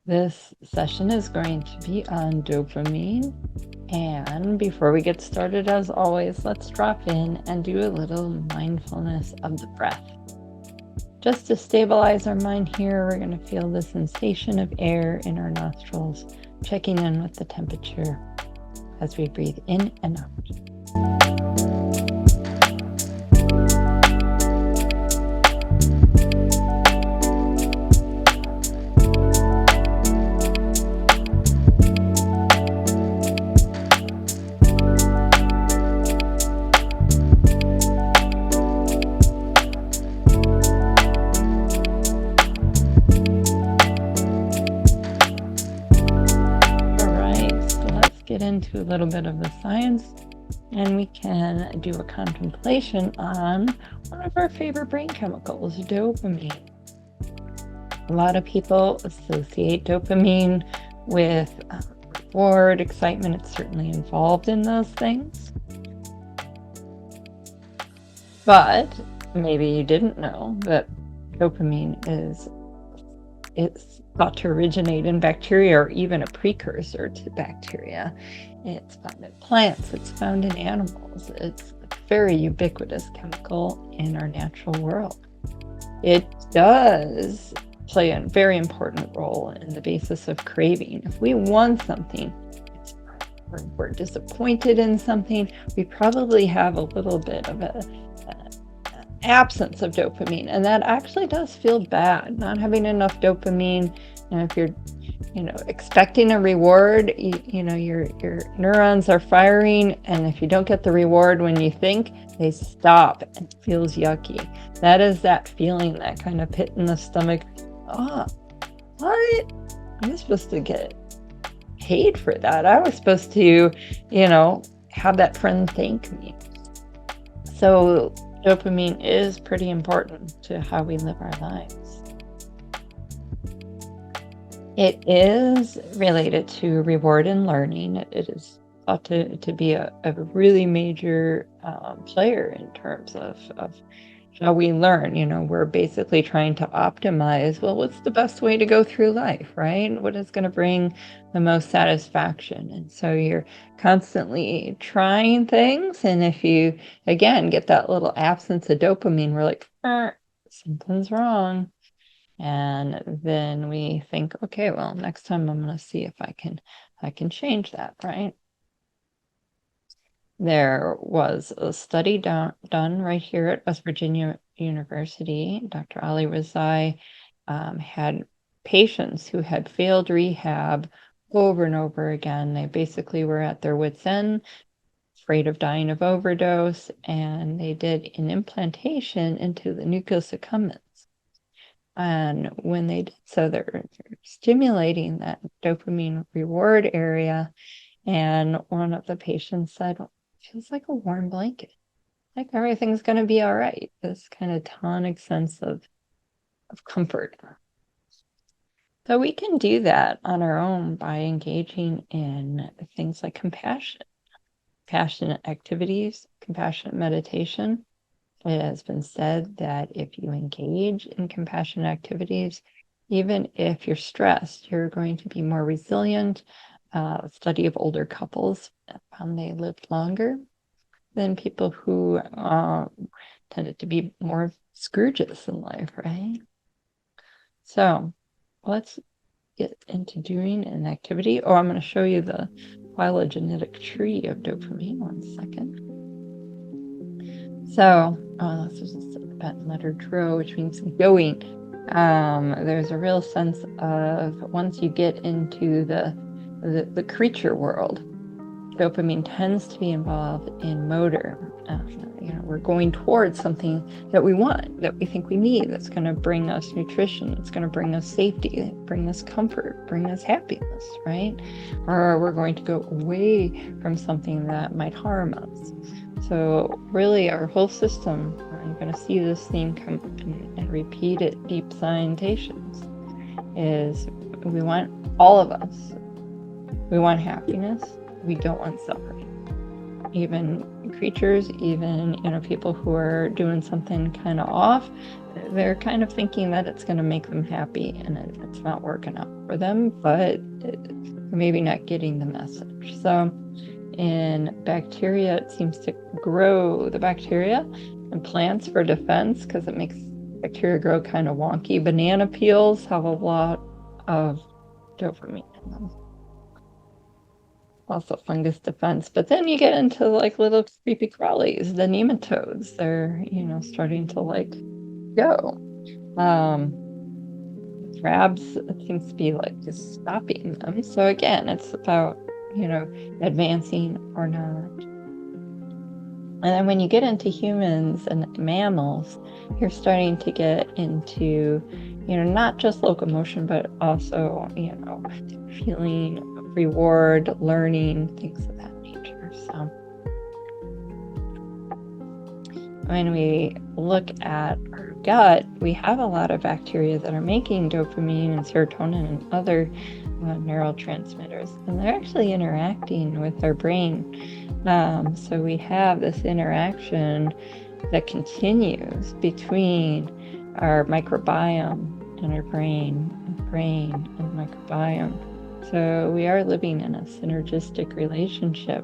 This session is going to be on dopamine. And before we get started, as always, let's drop in and do a little mindfulness of the breath. Just to stabilize our mind here, we're going to feel the sensation of air in our nostrils, checking in with the temperature as we breathe in and out. Get into a little bit of the science, and we can do a contemplation on one of our favorite brain chemicals, dopamine. A lot of people associate dopamine with reward, excitement. It's certainly involved in those things. But maybe you didn't know that dopamine it's thought to originate in bacteria, or even a precursor to bacteria. It's found in plants, it's found in animals. It's a very ubiquitous chemical in our natural world. It does play a very important role in the basis of craving. If we want something, we're disappointed in something, we probably have a little bit of an absence of dopamine, and that actually does feel bad. Not having enough dopamine, if you're expecting a reward, your neurons are firing, and if you don't get the reward when you think, they stop, and it feels yucky. That is that feeling, that kind of pit in the stomach. What? I'm supposed to get paid for that. I was supposed to have that friend thank me. So dopamine is pretty important to how we live our lives. It is related to reward and learning. It is thought to be a really major player in terms of how we learn. We're basically trying to optimize, what's the best way to go through life, right? What is going to bring the most satisfaction? And so you're constantly trying things. And if you, again, get that little absence of dopamine, we're like, something's wrong. And then we think, okay, well, next time I'm going to see if I can change that, right? There was a study done right here at West Virginia University. Dr. Ali Rezai had patients who had failed rehab over and over again. They basically were at their wits' end, afraid of dying of overdose, and they did an implantation into the nucleus accumbens. And when they did so, they're stimulating that dopamine reward area. And one of the patients said, feels like a warm blanket, like everything's going to be all right. This kind of tonic sense of comfort. So we can do that on our own by engaging in things like compassionate activities, compassionate meditation. It has been said that if you engage in compassionate activities, even if you're stressed, you're going to be more resilient. A study of older couples found they lived longer than people who tended to be more Scrooges in life, right? So let's get into doing an activity. I'm going to show you the phylogenetic tree of dopamine. 1 second. So, this is a Tibetan letter Dro, which means going. There's a real sense of, once you get into the creature world, dopamine tends to be involved in motor. We're going towards something that we want, that we think we need, that's going to bring us nutrition, it's going to bring us safety, bring us comfort, bring us happiness, right? Or we're going to go away from something that might harm us. So really, our whole system, you're going to see this theme come and repeat it, DeepScientatians, is we want, all of us, we want happiness. We don't want suffering. even creatures, even, people who are doing something kind of off, they're kind of thinking that it's going to make them happy, and it's not working out for them, but maybe not getting the message. So in bacteria, it seems to grow the bacteria, and plants for defense because it makes bacteria grow kind of wonky. Banana peels have a lot of dopamine in them. Also fungus defense. But then you get into like little creepy crawlies, the nematodes. They're, starting to like go. Crabs, it seems to be like just stopping them. So again, it's about, advancing or not. And then when you get into humans and mammals, you're starting to get into, not just locomotion, but also, feeling reward, learning, things of that nature. So when we look at our gut, we have a lot of bacteria that are making dopamine and serotonin and other neurotransmitters, and they're actually interacting with our brain. So we have this interaction that continues between our microbiome and our brain and microbiome. So we are living in a synergistic relationship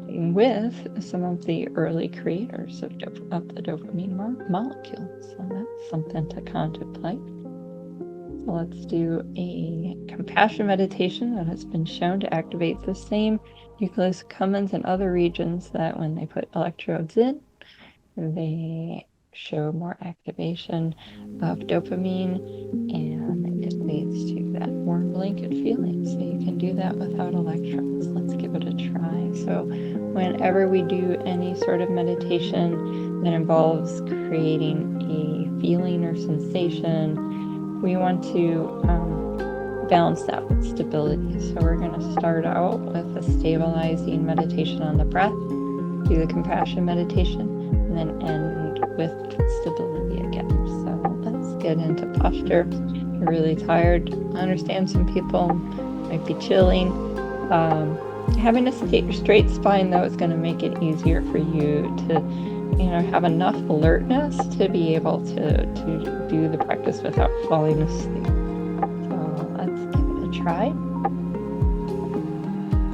with some of the early creators of the dopamine molecules. So that's something to contemplate. So let's do a compassion meditation that has been shown to activate the same nucleus accumbens and other regions that when they put electrodes in, they show more activation of dopamine, and it leads to that warm blanket feeling. So you can do that without electrodes. Let's give it a try. So whenever we do any sort of meditation that involves creating a feeling or sensation, we want to balance that with stability. So we're going to start out with a stabilizing meditation on the breath, do the compassion meditation, and then end with stability again. So let's get into posture. If you're really tired, I understand some people might be chilling. Having a straight spine, though, is going to make it easier for you to have enough alertness to be able to do the practice without falling asleep. So let's give it a try.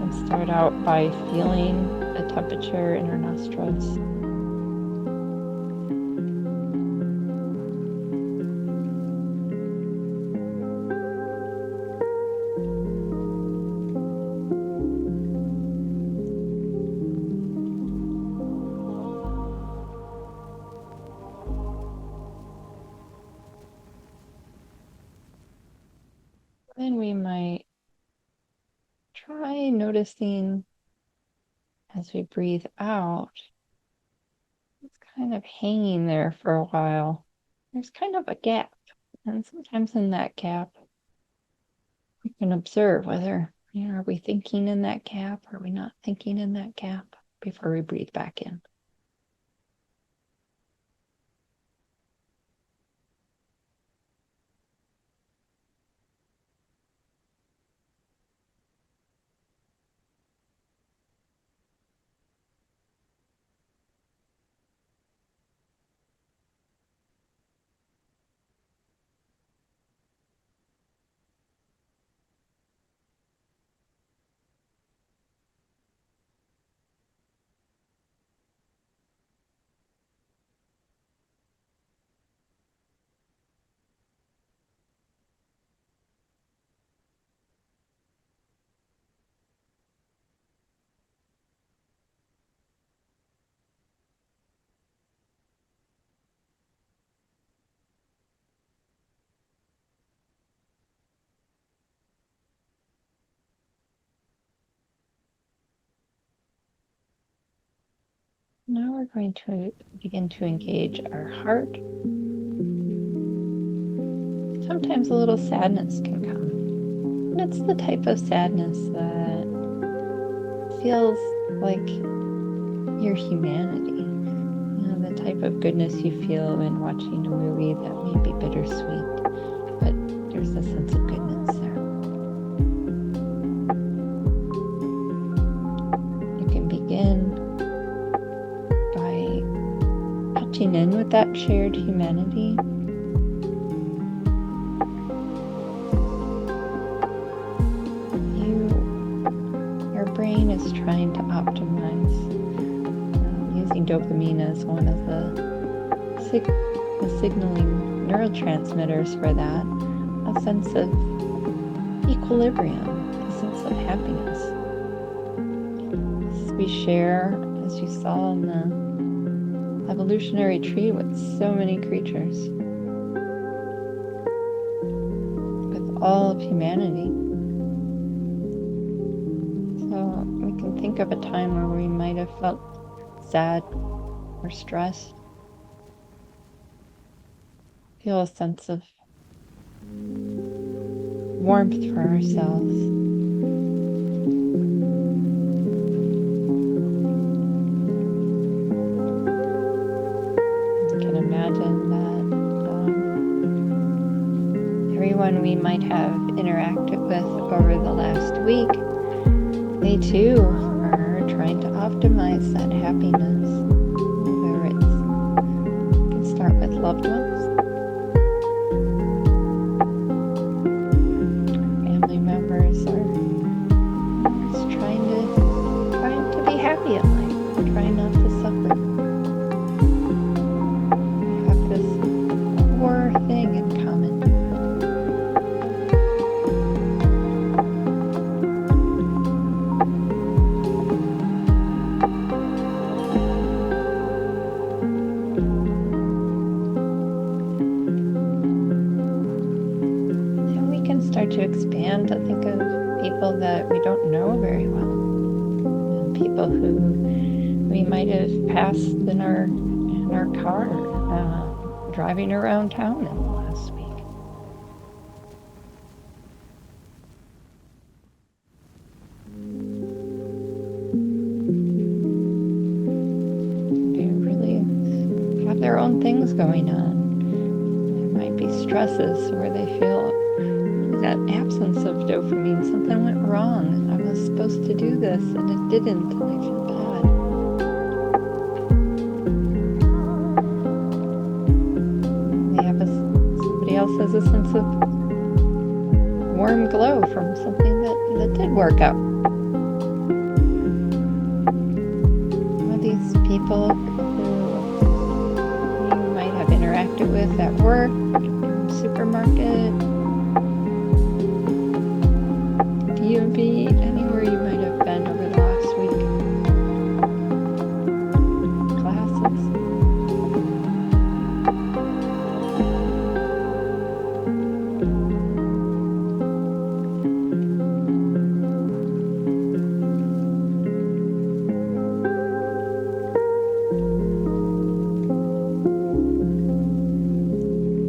Let's start out by feeling the temperature in our nostrils. Then we might try noticing as we breathe out, it's kind of hanging there for a while. There's kind of a gap, and sometimes in that gap, we can observe whether, are we thinking in that gap, or are we not thinking in that gap before we breathe back in. Now we're going to begin to engage our heart. Sometimes a little sadness can come. And it's the type of sadness that feels like your humanity. The type of goodness you feel when watching a movie that may be bittersweet, but there's a sense of goodness there. You can begin that shared humanity. Your brain is trying to optimize using dopamine as one of the signaling neurotransmitters for that, a sense of equilibrium, a sense of happiness. As we share, as you saw in the evolutionary tree with so many creatures, with all of humanity. So we can think of a time where we might have felt sad or stressed. Feel a sense of warmth for ourselves. You can imagine that everyone we might have interacted with over the last week, they too are trying to optimize that happiness. Whether it can start with loved ones, family members, or just trying to be happy in life, trying not to suffer. We have this core thing in common. Start to expand to think of people that we don't know very well, and people who we might have passed in our car driving around town in the last week. They really have their own things going on. There might be stresses where they feel that absence of dopamine. Something went wrong. I was supposed to do this and it didn't, and I feel bad. Somebody else has a sense of warm glow from something that did work out. All these people who you might have interacted with at work, in the supermarket, DMV, anywhere you might have been over the last week. Classes.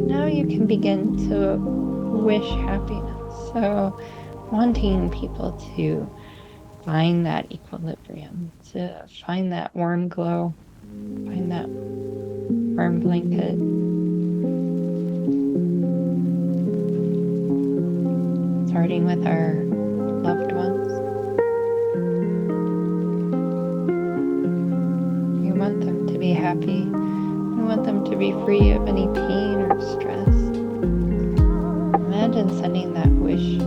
Now you can begin to wish happiness. So wanting people to find that equilibrium, to find that warm glow, find that warm blanket. Starting with our loved ones. We want them to be happy. We want them to be free of any pain or stress. Imagine sending that wish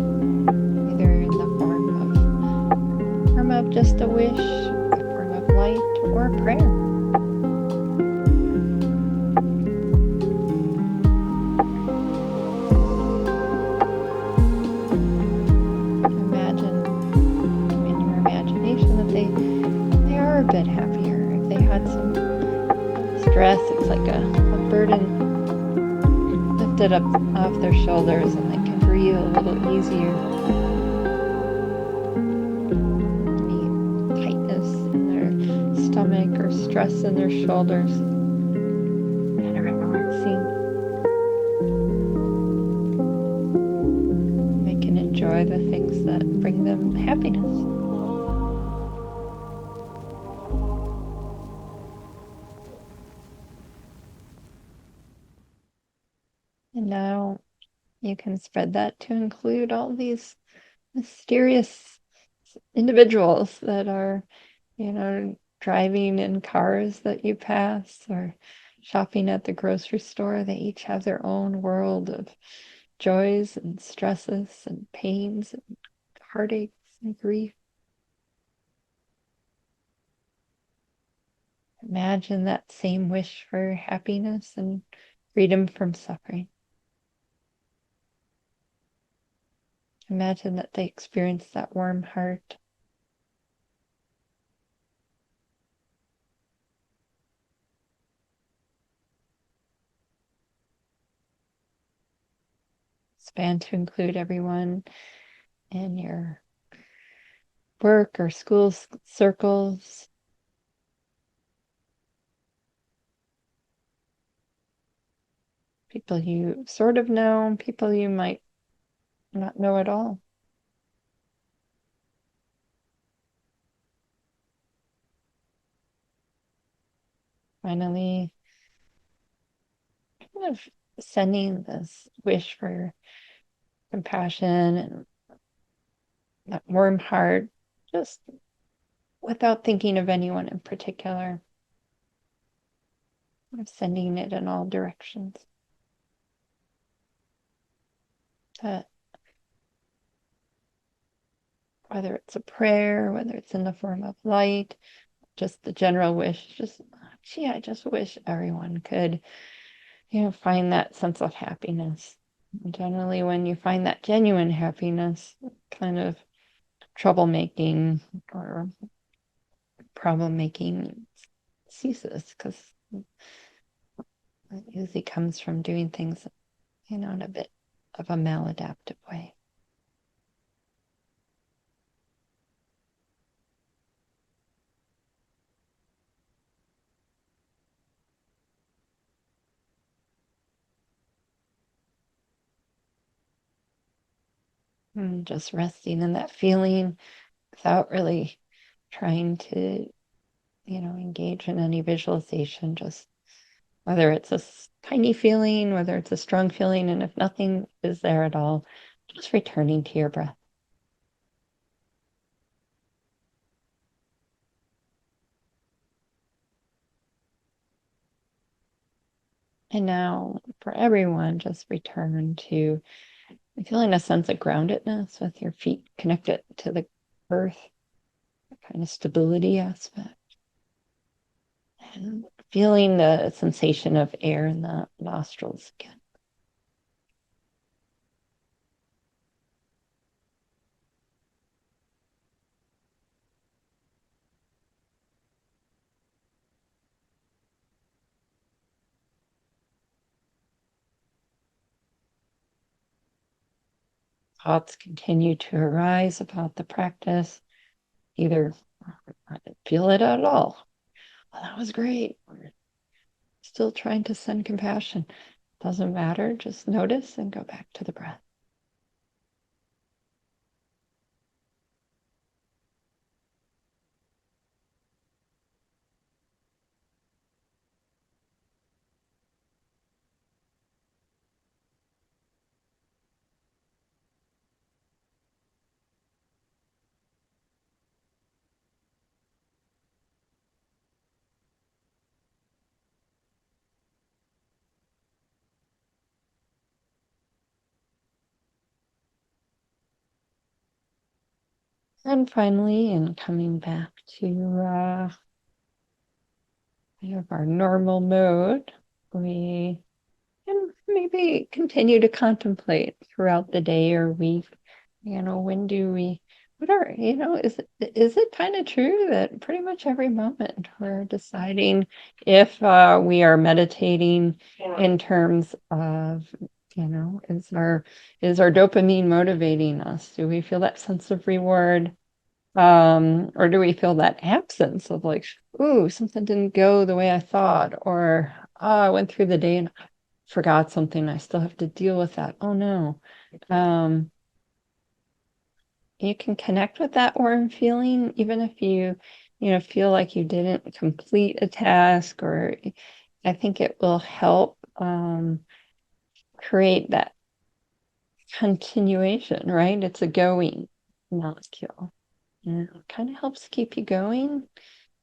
of just a wish, a form of light, or a prayer. Imagine in your imagination that they are a bit happier. If they had some stress, it's like a burden lifted up off their shoulders, and they can breathe a little easier. Stomach or stress in their shoulders, and relaxing. They can enjoy the things that bring them happiness. And now you can spread that to include all these mysterious individuals that are, driving in cars that you pass, or shopping at the grocery store. They each have their own world of joys and stresses and pains and heartaches and grief. Imagine that same wish for happiness and freedom from suffering. Imagine that they experience that warm heart. Expand to include everyone in your work or school circles. People you sort of know, people you might not know at all. Finally, kind of sending this wish for compassion and that warm heart, just without thinking of anyone in particular. I'm sending it in all directions. That whether it's a prayer, whether it's in the form of light, just the general wish, just, gee, I just wish everyone could, find that sense of happiness. And generally, when you find that genuine happiness, kind of troublemaking or problem making ceases, because it usually comes from doing things, in a bit of a maladaptive way. And just resting in that feeling without really trying to, engage in any visualization, just whether it's a tiny feeling, whether it's a strong feeling, and if nothing is there at all, just returning to your breath. And now for everyone, just return to feeling a sense of groundedness with your feet connected to the earth, kind of stability aspect. And feeling the sensation of air in the nostrils again. Thoughts continue to arise about the practice. Either I didn't feel it at all. Well, that was great. Or still trying to send compassion. Doesn't matter. Just notice and go back to the breath. And finally, in coming back to our normal mode, we can maybe continue to contemplate throughout the day or week. When do we? What are is it kind of true that pretty much every moment we're deciding if we are meditating in terms of, is our dopamine motivating us? Do we feel that sense of reward? Or do we feel that absence of like, ooh, something didn't go the way I thought, or I went through the day and forgot something. I still have to deal with that. Oh no. Um, you can connect with that warm feeling, even if you feel like you didn't complete a task, or I think it will help create that continuation, right? It's a going molecule. Yeah, it kind of helps keep you going.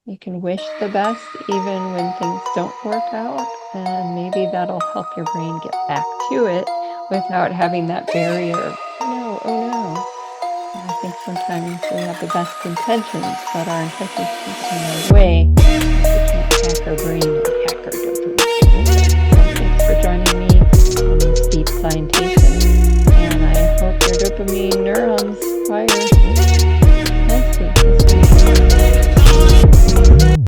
You can wish the best even when things don't work out, and maybe that'll help your brain get back to it without having that barrier of, "Oh, no, oh, no." And I think sometimes we have the best intentions, but our intentions can get in our way if we can't hack our brain